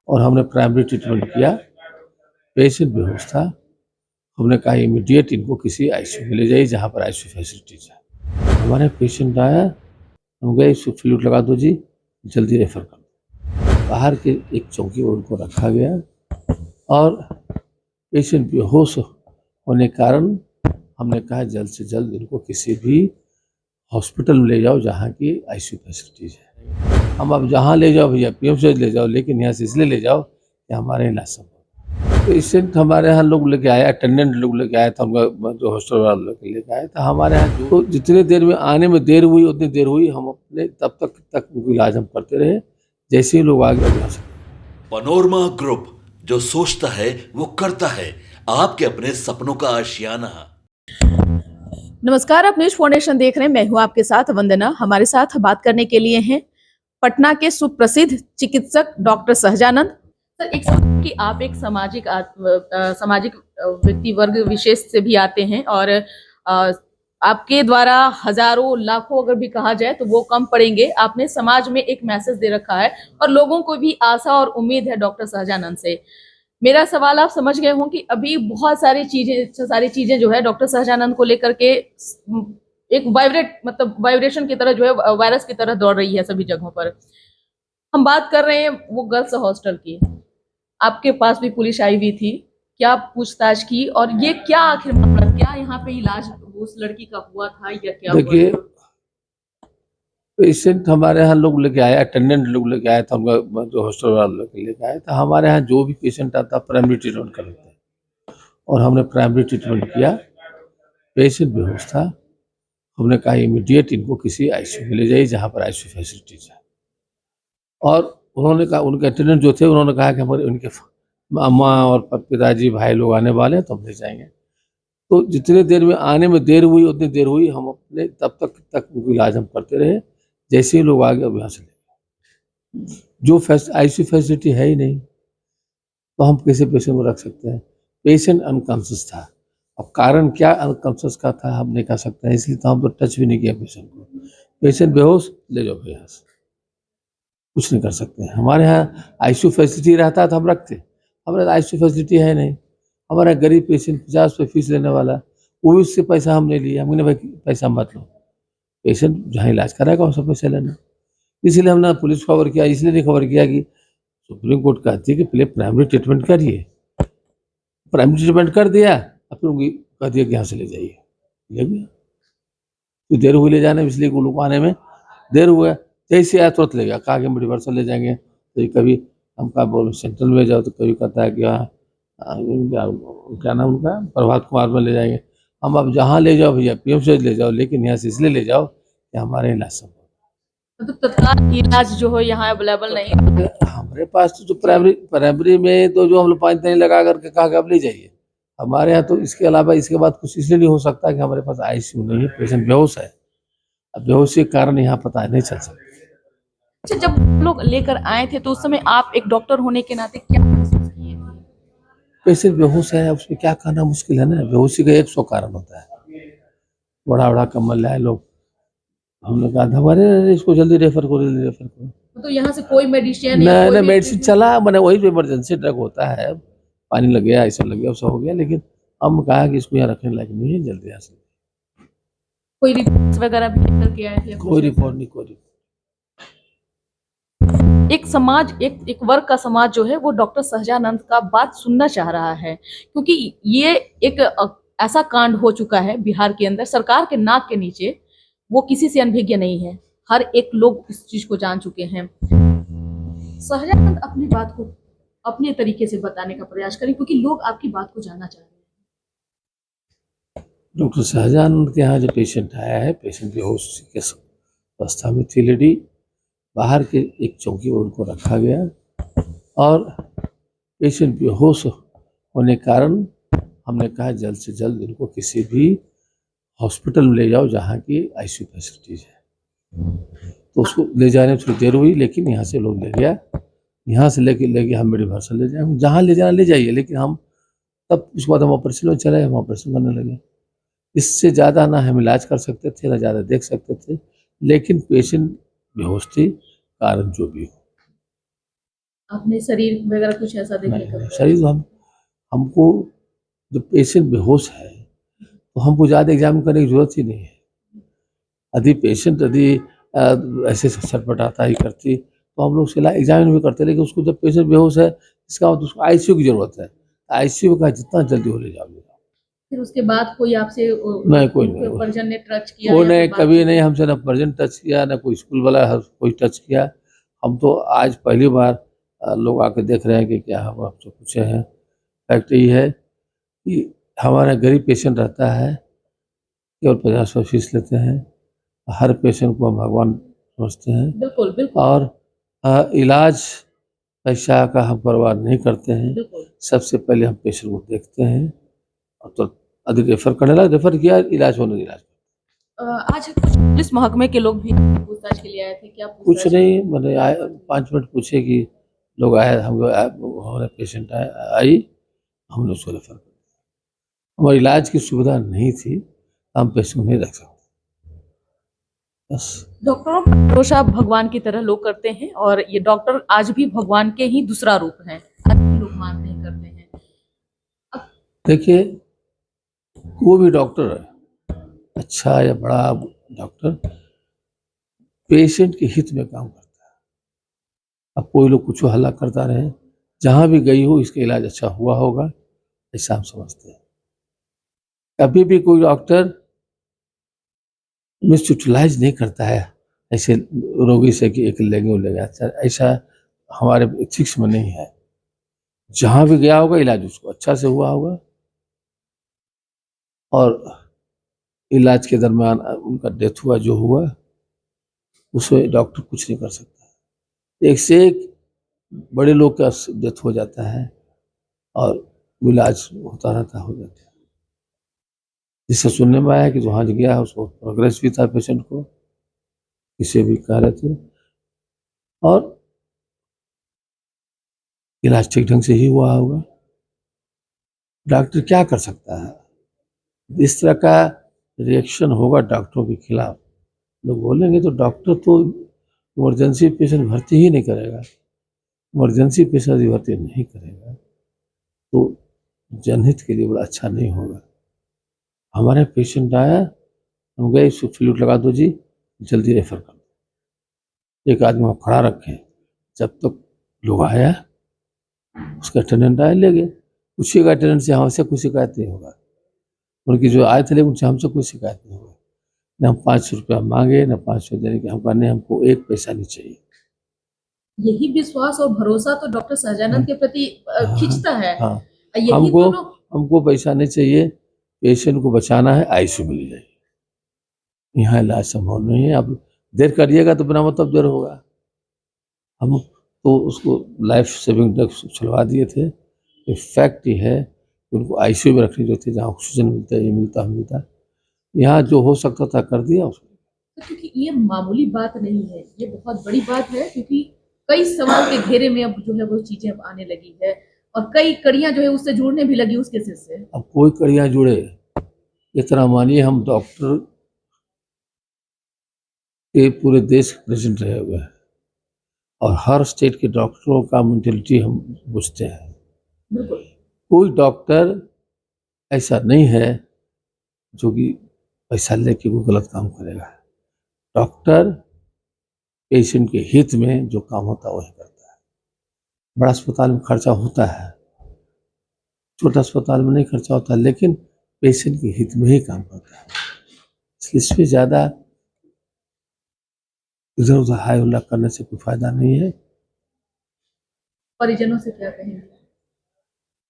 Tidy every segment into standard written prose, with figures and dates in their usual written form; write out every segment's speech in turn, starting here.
और हमने primary treatment किया। पेशेंट बेहोश था। हमने कहा इमीडिएट इनको किसी आईसीयू में ले जाइए जहाँ पर आईसीयू फैसिलिटीज है। हमारे पेशेंट आया, हम गए, फ्लूइड लगा दो जी, जल्दी रेफर कर दो। बाहर के एक चौकी पर उनको रखा गया और पेशेंट बेहोश होने के कारण हमने कहा जल्द से जल्द इनको किसी भी हॉस्पिटल में ले जाओ जहाँ की आईसीयू फैसिलिटीज है। हम अब जहाँ ले जाओ भैया, पीएमसीएच ले जाओ, लेकिन यहाँ से इसलिए ले जाओ कि हमारे इलाज संभव। पेशेंट हमारे यहाँ लोग लेके आए, अटेंडेंट लोग लेके आए था, उनका जो हॉस्टल वाला लेके आए था हमारे यहाँ। तो जितनी देर में आने में देर हुई उतनी देर हुई, हम अपने तब तक उनको इलाज हम करते रहे। जैसे ही लोग आगे बढ़ सके। पनोरमा ग्रुप, जो सोचता है वो करता है। आपके अपने सपनों का आशियाना। नमस्कार, आप न्यूज फाउंडेशन देख रहे हैं। मैं हूं आपके साथ वंदना। हमारे साथ बात करने के लिए हैं पटना के सुप्रसिद्ध चिकित्सक डॉक्टर सहजानंद सर। एक कि आप एक सामाजिक व्यक्ति वर्ग विशेष से भी आते हैं और आपके द्वारा हजारों लाखों अगर भी कहा जाए तो वो कम पड़ेंगे। आपने समाज में एक मैसेज दे रखा है और लोगों को भी आशा और उम्मीद है डॉक्टर सहजानंद से। मेरा सवाल आप समझ गए हों कि अभी बहुत सारी चीजें जो है डॉक्टर सहजानंद को लेकर के एक वाइब्रेशन की तरह जो है वायरस की तरह दौड़ रही है सभी जगहों पर। हम बात कर रहे हैं वो गर्ल्स हॉस्टल की। आपके पास भी पुलिस आई हुई थी, क्या पूछताछ की और ये क्या आखिर मामला, क्या यहाँ पे इलाज उस लड़की का हुआ था या क्या? देखिए, पेशेंट हमारे यहाँ लोग लेके आए, अटेंडेंट लोग लेके आए था, उनका जो हॉस्टल वाला लेके आए था। हमारे यहाँ जो भी पेशेंट आता प्राइमरी ट्रीटमेंट कर लेते हैं और हमने प्राइमरी ट्रीटमेंट किया। पेशेंट बेहोश था। हमने कहा इमीडिएट इनको किसी आईसीयू में ले जाइए जहाँ पर आईसीयू फैसिलिटीज है। और उन्होंने कहा, उनके अटेंडेंट जो थे उन्होंने कहा कि हमारे उनके अम्मा और पिताजी भाई लोग आने वाले हैं तो हम ले जाएंगे। तो जितनी देर में आने में देर हुई उतनी देर हुई, हम अपने तब तक उनको इलाज हम करते रहे। जैसे ही लोग आगे अब यहाँ से ले जो आईसीयू फैसिलिटी है ही नहीं तो हम कैसे पेशेंट को रख सकते हैं। पेशेंट अनकॉन्शियस था। अब कारण क्या अनकॉन्शियस का था हम नहीं कह सकते हैं, इसलिए तो हम तो टच भी नहीं किया पेशेंट को। पेशेंट बेहोश, ले जाओ यहाँ से, कुछ नहीं कर सकते हैं। हमारे यहाँ आईसीयू फैसिलिटी रहता तो हम रखते। हमारे आईसीयू फैसिलिटी है नहीं। हमारा गरीब पेशेंट 50 रुपये फीस लेने वाला, वो भी उससे पैसा हम नहीं लिया। हमने भाई पैसा मत लो, पेशेंट जहाँ इलाज कराएगा उससे पैसा लेना। इसलिए हमने पुलिस को खबर किया, इसलिए नहीं खबर किया कि सुप्रीम कोर्ट कहती है कि पहले प्राइमरी ट्रीटमेंट करिए। प्राइमरी ट्रीटमेंट कर दिया, अब फिर उनको कह दिया कि यहाँ से ले जाइए, ले गया। तो देर हुई ले जाने में, इसलिए लोग आने में देर हुआ। जैसे आया तुरंत ले गया, कहा कि हम रिवर्सल ले जाएंगे। तो कभी हम कहा बोलो सेंट्रल में जाओ, तो कभी कहता है कि क्या नाम उनका, प्रभात कुमार में ले जाएंगे। हम अब जहाँ ले जाओ भैया, पीएमसीएच ले जाओ, लेकिन यहाँ से इसलिए ले जाओ कि हमारे इलाज संभव। मतलब तत्काल इलाज जो है यहाँ अवेलेबल नहीं है हमारे पास। तो जो प्राइमरी में तो जो हम लोग 5 दिन लगा करके कहा कि अब ले जाइए। हमारे यहाँ तो इसके अलावा इसके बाद कुछ इसलिए नहीं हो सकता कि हमारे पास आईसीयू नहीं है, पेशेंट बेहोश है। अब बेहोशी के कारण यहाँ पता नहीं चल सकता। अच्छा, जब लोग लेकर आए थे तो उस समय आप एक डॉक्टर होने के नाते क्या महसूस किए थे? पेशेंट बेहोश है, उसमें क्या कहना मुश्किल है ना। बेहोशी का 100 कारण होता है। बड़ा बड़ा कम्बल लाए लोग, हमने कहा हमारे इसको जल्दी रेफर करो। तो यहाँ से कोई मेडिसिन नहीं, मेडिसिन चला, मैंने वही इमरजेंसी ड्रग होता है, पानी लग गया, ऐसा लग गया, सब हो गया, लेकिन हम कहा कि इसको यहाँ रखने लायक नहीं है, जल्दी यहाँ से। कोई रिपोर्ट वगैरह भी लेकर के आए थे? कोई रिपोर्ट नहीं, कोई रिपोर्ट। एक वर्ग का समाज जो है वो डॉक्टर सहजानंद का बात सुनना चाह रहा है, क्योंकि ये एक ऐसा कांड हो चुका है बिहार के अंदर, सरकार के नाक के नीचे। वो किसी से अनभिज्ञ नहीं है, हर एक लोग इस चीज को जान चुके हैं। सहजानंद अपनी बात को अपने तरीके से बताने का प्रयास करें, क्योंकि लोग आपकी बात को जानना चाह रहे हैं। डॉक्टर सहजानंद के यहाँ जो पेशेंट आया है, पेशेंट बेहोश की अवस्था में थी लेडी। बाहर के एक चौकी पर उनको रखा गया और पेशेंट बेहोश होने के कारण हमने कहा जल्द से जल्द इनको किसी भी हॉस्पिटल में ले जाओ जहाँ की आईसीयू फैसिलिटीज है। तो उसको ले जाने में थोड़ी देर हुई, लेकिन यहाँ से लोग ले गया। यहाँ से लेके हम रिवर्सल ले जाए, जहाँ ले जाना ले जाइए, लेकिन हम तब उसके बाद हम ऑपरेशन में चले, हम ऑपरेशन करने लगे। इससे ज़्यादा ना हम इलाज कर सकते थे, ना ज़्यादा देख सकते थे, लेकिन पेशेंट बेहोश थी, कारण जो भी हो। आपने शरीर वगैरह कुछ ऐसा देखने नहीं का नहीं, शरीर तो हमको जब पेशेंट बेहोश है तो हमको ज़्यादा एग्जाम करने की जरूरत ही नहीं है। यदि पेशेंट ऐसे छटपटाता ही करती तो हम लोग उसके एग्जामिन भी करते, लेकिन उसको जब पेशेंट बेहोश है इसका मतलब उसको आईसीयू की जरूरत है। आईसीयू का जितना जल्दी हो ले जाओ। फिर उसके बाद कोई आपसे नहीं, कोई नहीं। परिजन ने टच किया कोई या नहीं, फिर कभी बातचीत? नहीं हमसे, ना परिजन टच किया, ना कोई स्कूल वाला कोई टच किया। हम तो आज पहली बार लोग आके देख रहे हैं कि क्या हम आपसे पूछे हैं। फैक्ट ये है कि हमारा गरीब पेशेंट रहता है, केवल 50 फीस लेते हैं। हर पेशेंट को हम भगवान समझते हैं बिल्कुल बिल्कुल और इलाज पैसा का हम परवाह नहीं करते हैं। बिल्कुल। सबसे पहले हम पेशेंट को देखते हैं और तो अधिक रेफर करने लगा, रेफर किया, इलाज होने इलाज। आज कुछ पुलिस महकमे के लोग भी पूछताछ के लिए आए थे, क्या कुछ पूछताछ नहीं, मैंने आए 5 मिनट पूछे कि लोग आए, हम हमारे पेशेंट आई, हमने उसको रेफर कर दिया। हमारे इलाज की सुविधा नहीं थी, हम पेशेंट को नहीं रख सकते बस। डॉक्टरों का भरोसा भगवान की तरह लोग करते हैं और ये डॉक्टर आज भी भगवान के ही दूसरा रूप हैं, आज भी लोग मानते हैं, करते हैं। देखिए, कोई भी डॉक्टर है, अच्छा या बड़ा डॉक्टर, पेशेंट के हित में काम करता है। अब कोई लोग कुछ हल्ला करता रहे, जहां भी गई हो इसका इलाज अच्छा हुआ होगा, ऐसा हम समझते हैं। कभी भी कोई डॉक्टर मिसयूटिलाइज नहीं करता है ऐसे रोगी से कि एक लेंगे वो लेगा, ऐसा हमारे एथिक्स में नहीं है। जहां भी गया होगा इलाज उसको अच्छा से हुआ होगा और इलाज के दरमियान उनका डेथ हुआ जो हुआ उसमें डॉक्टर कुछ नहीं कर सकता। एक से एक बड़े लोग का डेथ हो जाता है और इलाज होता रहता हो जाता है। जिससे सुनने में आया कि वहाँ गया है उसको प्रोग्रेस भी था पेशेंट को, इसे भी कह रहे थे और इलाज ठीक ढंग से ही हुआ होगा। डॉक्टर क्या कर सकता है? इस तरह का रिएक्शन होगा डॉक्टरों के खिलाफ, लोग बोलेंगे तो डॉक्टर तो इमरजेंसी पेशेंट भर्ती ही नहीं करेगा। इमरजेंसी पेशेंट भर्ती नहीं करेगा तो जनहित के लिए बड़ा अच्छा नहीं होगा। हमारे पेशेंट आया, हम गए, इसको फ्लूइड लगा दो जी, जल्दी रेफर कर दो। एक आदमी को खड़ा रखें, जब तक लोग आया उसका अटेंडेंट आया, ले गए। उसी का अटेंडेंट से हमसे कोई शिकायत नहीं होगा, उनकी जो आए थे लेकिन उनसे हमसे कोई शिकायत नहीं होगा। न हम 500 रुपया मांगे, न 500 देने के, हम कहने हमको एक पैसा नहीं चाहिए। यही विश्वास और भरोसा तो डॉक्टर सहजानंद के प्रति खींचता है। हाँ, यही हमको दोनों हमको पैसा नहीं चाहिए, पेशेंट को बचाना है, आईसीयू मिल जाए। यहाँ इलाज संभव नहीं है। अब देर करिएगा तो बिना मतलब देर होगा। हम तो उसको लाइफ सेविंग ड्रग्स चलवा दिए थे। फैक्ट ये है कि उनको आईसीयू में रखनी जो थी, जहाँ ऑक्सीजन मिलता है, ये मिलता, यहाँ जो हो सकता था कर दिया उसको। क्योंकि ये मामूली बात नहीं है, ये बहुत बड़ी बात है, क्योंकि कई सवाल के घेरे में अब जो है वो चीजें अब आने लगी है और कई कड़ियां जो है उससे जुड़ने भी लगी उस केसेस से। अब कोई कड़ियाँ जुड़े, इतना मानिए हम डॉक्टर के पूरे देश प्रेजेंट रहे हुए हैं और हर स्टेट के डॉक्टरों का मेंटेलिटी हम बुझते हैं। बिल्कुल। कोई डॉक्टर ऐसा नहीं है जो कि पैसा लेके कोई गलत काम करेगा। डॉक्टर पेशेंट के हित में जो काम होता है वही करता है। बड़ा अस्पताल में खर्चा होता है, छोटा अस्पताल में नहीं खर्चा होता, लेकिन पेशेंट के हित में ही काम करता है। इसलिए इसमें ज़्यादा इधर उधर हाई हुल्ला करने से कोई फायदा नहीं है। परिजनों से क्या कहेंगे?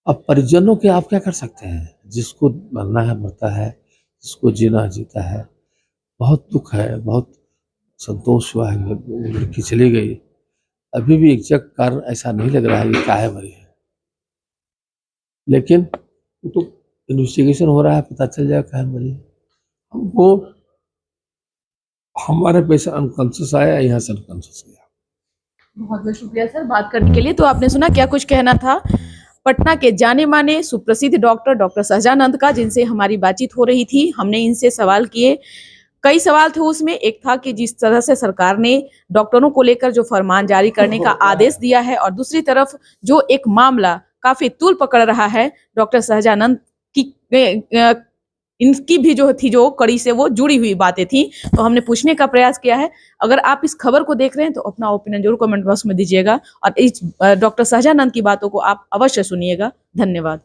अब परिजनों के आप क्या कर सकते हैं? जिसको मरना है मरता है, जिसको जीना है जीता है। बहुत दुख है, बहुत संतोष हुआ है, वो लड़की चली गई। अभी भी एग्जैक्ट कारण ऐसा नहीं लग रहा है कि काहे मरी है, लेकिन वो तो इन्वेस्टिगेशन हो रहा है, पता चल जाएगा काहे मरी है। हमको हमारे पेशेंट अनकॉन्शियस आया, यहाँ से अनकॉन्शियस गया। बहुत बहुत शुक्रिया सर बात करने के लिए। तो आपने सुना क्या कुछ कहना था पटना के जाने माने सुप्रसिद्ध डॉक्टर सहजानंद का, जिनसे हमारी बातचीत हो रही थी। हमने इनसे सवाल किए कई सवाल थे उसमें। एक था कि जिस तरह से सरकार ने डॉक्टरों को लेकर जो फरमान जारी करने का आदेश दिया है, और दूसरी तरफ जो एक मामला काफी तूल पकड़ रहा है डॉक्टर सहजानंद की, इनकी भी जो थी, जो कड़ी से वो जुड़ी हुई बातें थी, तो हमने पूछने का प्रयास किया है। अगर आप इस खबर को देख रहे हैं तो अपना ओपिनियन जरूर कमेंट बॉक्स में दीजिएगा, और इस डॉक्टर सहजानंद की बातों को आप अवश्य सुनिएगा। धन्यवाद।